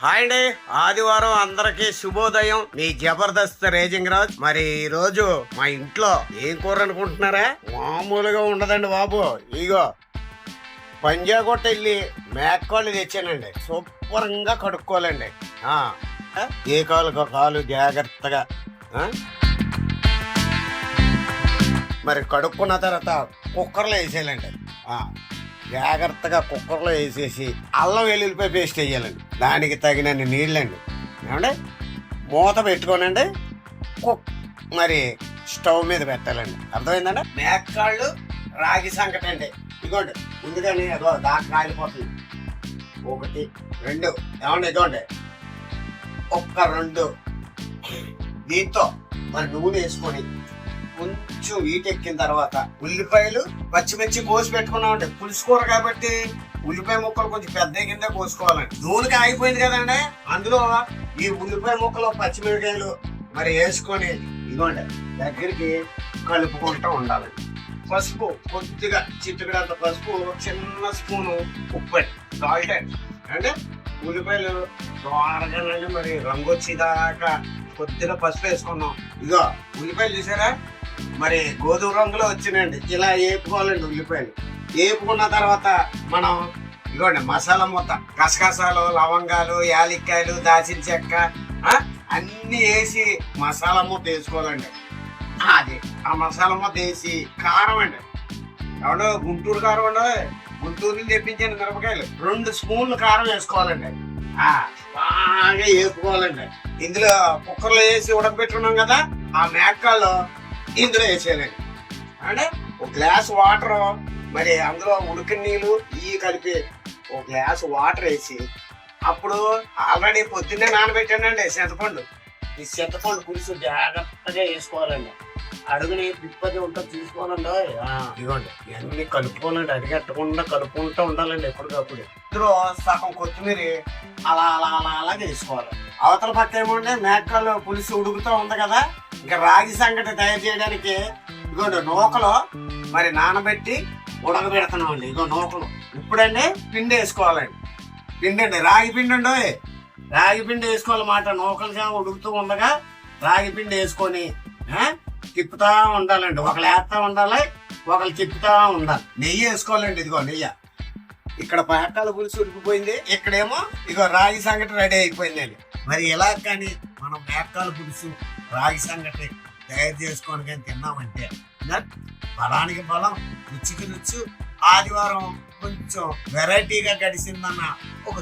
Hi అండి, ఆదివారం అందరికి శుభోదయం. మీ జబర్దస్త్ రేజింగ్ రాజ్. మరి ఈ రోజు మా ఇంట్లో ఏం కూర అనుకుంటున్నారా? మామూలుగా ఉండదండి బాబు. ఇగో పంజాగుట్ట వెళ్ళి మేకకాళ్ళు తెచ్చానండి. శుభ్రంగా కడుక్కోవాలండి. ఏ కాలు కాలు జాగ్రత్తగా. మరి కడుక్కున్న తర్వాత కుక్కర్లో వేసేయాలండి. జాగ్రత్తగా కుక్కర్లో వేసేసి అల్లం వెల్లుల్లిపాయ పేస్ట్ వేయాలండి. దానికి తగినన్ని నీళ్ళండి. ఏమంటే మూత పెట్టుకోనండి. మరి స్టవ్ మీద పెట్టాలండి. అర్థమైందండి? మేకకాళ్ళు రాగి సంకటి అండి. ఇదిగోండి ముందుగానే అదో దాకా కాలిపోతుంది. 1 2 ఏమండి ఇదిగోండి 1 2 దీంతో మరి నూనె వేసుకొని కొంచెం వీటెక్కిన తర్వాత ఉల్లిపాయలు పచ్చిమిర్చి కోసి పెట్టుకున్నామండి. పులుసు కూర కాబట్టి ఉల్లిపాయ ముక్కలు కొంచెం పెద్ద కింద కోసుకోవాలండి. నూనెకి ఆగిపోయింది కదండి, అందులో ఈ ఉల్లిపాయ ముక్కలు పచ్చిమిరకాయలు మరి వేసుకొని ఇదిగోండి దగ్గరికి కలుపుకుంటూ ఉండాలండి. పసుపు కొద్దిగా చిట్టుకడంత పసుపు, చిన్న స్పూను ఉప్పు అండి, సాల్ట్ అంటే ఉల్లిపాయలు త్వరగానండి మరి రంగు వచ్చేదాకా కొద్దిగా పసుపు వేసుకున్నాం. ఇగో ఉల్లిపాయలు చూసారా మరి గోధుమ రంగులో వచ్చినాయండి. ఇలా వేపుకోవాలండి. ఉల్లిపాయలు వేపుకున్న తర్వాత మనం ఇదిగోండి మసాలా మూత, గసగసాలు, లవంగాలు, యాలక్కాయలు, దాచిన చెక్క అన్ని వేసి మసాలా మూత వేసుకోవాలండి. అది ఆ మసాలా మూత వేసి కారం అండి, ఎవడో గుంటూరు కారం అండి, గుంటూరు నుంచి తెప్పించాను మిరపకాయలు. 2 స్పూన్లు కారం వేసుకోవాలండి. బాగా వేపుకోవాలండి. ఇందులో కుక్కర్లో వేసి ఉడకబెట్టుకున్నాం కదా, ఆ మేకకాళ్ళు ఇందులో వేసేయాలండి. అంటే 1 గ్లాస్ వాటర్ మరి అందులో ఉడికిన నీళ్ళు ఇవి కలిపి 1 గ్లాస్ వాటర్ వేసి అప్పుడు ఆల్రెడీ పొద్దున్నే నానబెట్టానండి చింతపండు. ఈ చింతపండు పులుసు జాగ్రత్తగా వేసుకోవాలండి. అడుగుని పిప్పది ఉంటుంది చూసుకోవాలండి. ఇదిగోండి ఇవన్నీ కలుపుకోవాలండి. అడిగట్టకుండా కలుపుకుంటూ ఉండాలండి ఎప్పటికప్పుడు. ఇందులో సగం కొత్తిమీర అలా అలా అలా అలా వేసుకోవాలి. అవతల పక్క ఏమోండి మేకలు పులుసు ఉడుకుతూ ఉంది కదా, ఇంకా రాగి సంగటి తయారు చేయడానికి ఇదిగోండి నూకలో మరి నానబెట్టి ఉడకబెడుతున్నామండి. ఇగో నూకలు ఇప్పుడండి పిండి వేసుకోవాలండి. పిండి అండి, రాగి పిండి అండి. రాగి పిండి వేసుకోవాలన్నమాట. నూకలుగా ఉడుకుతూ ఉండగా రాగి పిండి వేసుకొని తిప్పుతా ఉండాలండి. ఒకళ్ళు వేస్తా ఉండాలి, ఒకళ్ళు తిప్పుతా ఉండాలి. నెయ్యి వేసుకోవాలండి. ఇదిగో నెయ్యి. ఇక్కడ మేకల పులుసు ఉడికిపోయింది, ఇక్కడేమో ఇగో రాగి సంగటి రెడీ అయిపోయిందండి. మరి ఇలా కానీ మనం మేకల పులుసు రాగి సంగటి తయారు చేసుకొని కానీ తిన్నామంటే బలానికి బలం, రుచికి రుచి. ఆదివారం కొంచెం వెరైటీగా గడిచిందన్న ఒక